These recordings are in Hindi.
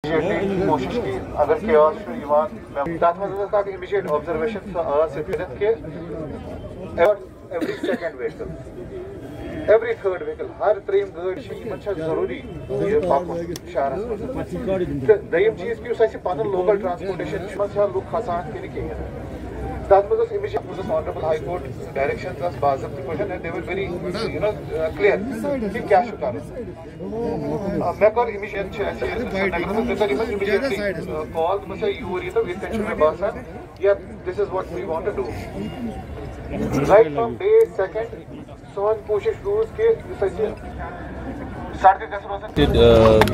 कोशिश की अगर chaos छु यिवान तथ मज अख इमीडिएट ऑब्जर्वेशन कि every second vehicle every third vehicle हर त्रीम गाड़ी जरूरी पकुन शहरस मज दयम चीज कि पन लोकल ट्रांसपोर्टेशन लुक खसान कहें तथ मज immediate honourable high court direction बाज़ाब्त पे दे वर वेरी क्लियर कि क्या कर मे कर इमीडिएट कॉल यूर ये मे बासान या this is what we want to do right from day second सोन कोशिश रोज के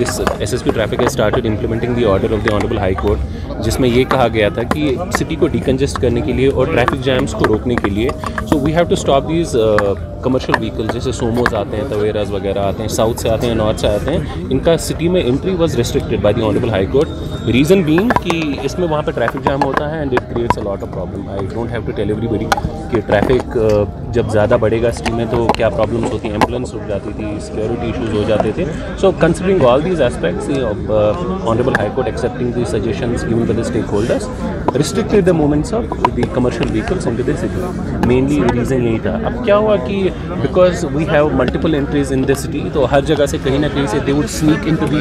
This SSP traffic has started implementing the order of the Honorable High Court, जिसमें ये कहा गया था कि सिटी को डिकंजेस्ट करने के लिए और ट्रैफिक जैम्स को रोकने के लिए so we have to stop these commercial vehicles जैसे सोमोज आते हैं, तवेराज वगैरह आते हैं, साउथ से आते हैं, नॉर्थ से आते हैं, इनका सिटी में entry was restricted by the honourable high Court. Reason being कि इसमें वहाँ पर ट्रैफिक जैम होता है and it creates a lot of problem. I don't have to tell everybody कि ट्रैफिक जब ज़्यादा बढ़ेगा सिटी में तो क्या प्रॉब्लम्स होती हैं, एम्बुलेंस रुक जाती थी, सिक्योरिटी इशूज़ हो जाते थे। So considering all these aspects honourable high Court accepting the suggestions given by the stakeholders restricted the movements of the commercial vehicles into the city. Mainly reason यही था। अब क्या हुआ कि because we have multiple entries in the city, तो हर जगह से कहीं ना कहीं से they would sneak into the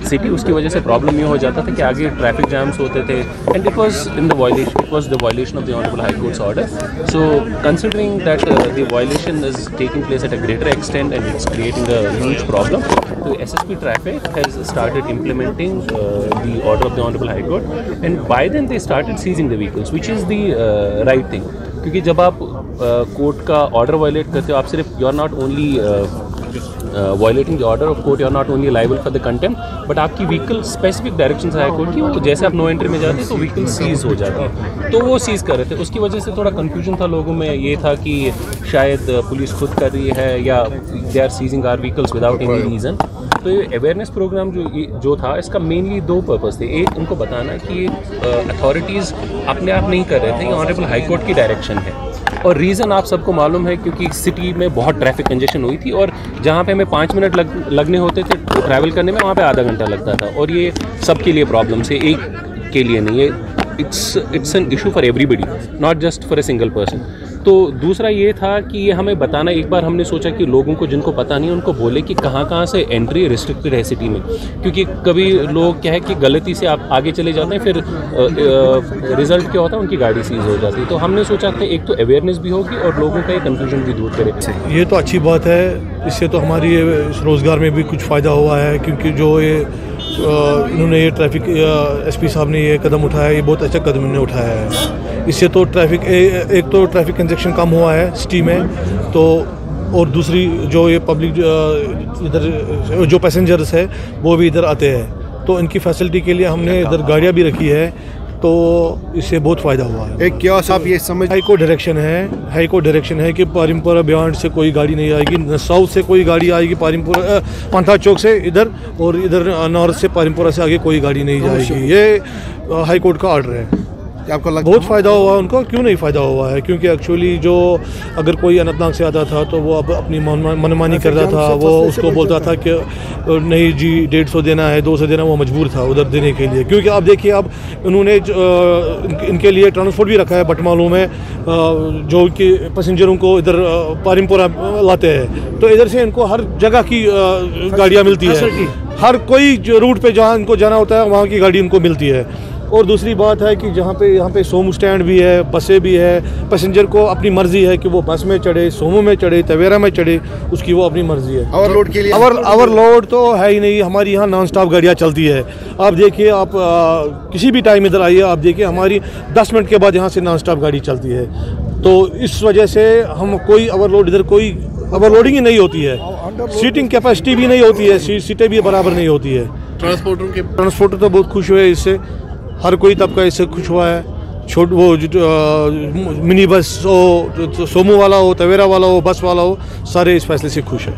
city. उसकी वजह से प्रॉब्लम ये हो जाता था कि आगे ट्रैफिक जैम्स होते थे and it was in the violation, it was the violation of the honourable high courts order. So considering that the violation is taking place at a greater extent and it's creating a huge problem, so SSP traffic has started implementing the order of the Honorable High Court, and by then they started seizing the vehicles, which is the right thing. क्योंकि जब आप कोर्ट का ऑर्डर वायलेट करते हो, आप सिर्फ you are not only violating the order of court, you are not only liable for the contempt, but आपकी व्हीकल स्पेसिफिक डायरेक्शन से हाई कोर्ट की, वो जैसे आप नो एंट्री में जाते हैं तो व्हीकल सीज हो जाती है। तो वो सीज़ कर रहे थे, उसकी वजह से थोड़ा कन्फ्यूजन था लोगों में, ये था कि शायद पुलिस खुद कर रही है या they are seizing our vehicles without any reason. तो ये अवेयरनेस प्रोग्राम जो था, इसका मेनली दो पर्पस थे। एक, उनको बताना कि अथॉरिटीज़ अपने आप नहीं कर रहे थे, ये ऑनरेबल हाई कोर्ट की डायरेक्शन है। और रीज़न आप सबको मालूम है क्योंकि सिटी में बहुत ट्रैफिक कंजेशन हुई थी और जहाँ पे हमें 5 मिनट लगने होते थे ट्रैवल करने में, वहाँ पे आधा घंटा लगता था। और ये सबके लिए प्रॉब्लम है, एक के लिए नहीं, ये it's an issue for everybody, not just for a single person. तो दूसरा ये था कि ये हमें बताना, एक बार हमने सोचा कि लोगों को जिनको पता नहीं उनको बोले कि कहाँ से एंट्री रिस्ट्रिक्टेड है सिटी में, क्योंकि कभी लोग क्या है कि गलती से आप आगे चले जाते हैं, फिर रिजल्ट क्या होता है, उनकी गाड़ी सीज हो जाती है। तो हमने सोचा कि एक तो अवेयरनेस भी होगी और लोगों का ये कन्फ्यूजन भी दूर करे। ये तो अच्छी बात है, इससे तो हमारी रोज़गार में भी कुछ फ़ायदा हुआ है, क्योंकि जो ये इन्होंने ये ट्रैफिक एसपी साहब ने ये कदम उठाया, ये बहुत अच्छा कदम इन्होंने उठाया है। इससे तो ट्रैफिक एक तो ट्रैफिक कंजेक्शन कम हुआ है सिटी में, तो और दूसरी जो ये पब्लिक इधर जो पैसेंजर्स है वो भी इधर आते हैं, तो इनकी फैसिलिटी के लिए हमने इधर गाड़ियाँ भी रखी है, तो इससे बहुत फ़ायदा हुआ है। एक क्या आप ये समझ, हाई कोर्ट डायरेक्शन है कि पारिमपुरा बियॉन्ड से कोई गाड़ी नहीं आएगी, साउथ से कोई गाड़ी आएगी पारिमपुरा पंथा चौक से इधर, और इधर नॉर्थ से पारिमपुरा से आगे कोई गाड़ी नहीं जाएगी। ये हाई कोर्ट का ऑर्डर है। आपको लगता बहुत फ़ायदा हुआ उनको, क्यों नहीं फ़ायदा हुआ है? क्योंकि एक्चुअली जो अगर कोई अनंतनाग से आता था तो वो अब अपनी मनमानी करता था, वो उसको बोलता था कि नहीं जी 150 देना है, 200 देना, वो मजबूर था उधर देने के लिए। क्योंकि आप देखिए, अब उन्होंने इनके लिए ट्रांसपोर्ट भी रखा है बटमालू में, जो कि पैसेंजरों को इधर पारिमपुरा लाते हैं, तो इधर से इनको हर जगह की गाड़ियाँ मिलती है, हर कोई जो रूट पे जहाँ इनको जाना होता है वहाँ की गाड़ी उनको मिलती है। और दूसरी बात है कि यहाँ पे सोमो स्टैंड भी है, बसें भी है, पैसेंजर को अपनी मर्जी है कि वो बस में चढ़े, सोमो में चढ़े, तवेरा में चढ़े, उसकी वो अपनी मर्जी है। ओवरलोड के लिए ओवरलोड तो है ही नहीं, हमारी यहाँ नॉन स्टॉप गाड़ियाँ चलती है। आप देखिए, आप किसी भी टाइम इधर आइए, आप देखिए हमारी 10 मिनट के बाद यहाँ से नॉन स्टॉप गाड़ी चलती है। तो इस वजह से हम कोई ओवरलोडिंग ही नहीं होती है, सीटिंग कैपेसिटी भी नहीं होती है, सीटें भी बराबर नहीं होती है। ट्रांसपोर्टर तो बहुत खुश हुए इससे, हर कोई तबका इससे खुश हुआ है। वो मिनी बस हो, सोमो वाला हो, तवेरा वाला हो, बस वाला हो, सारे इस फैसले से खुश है।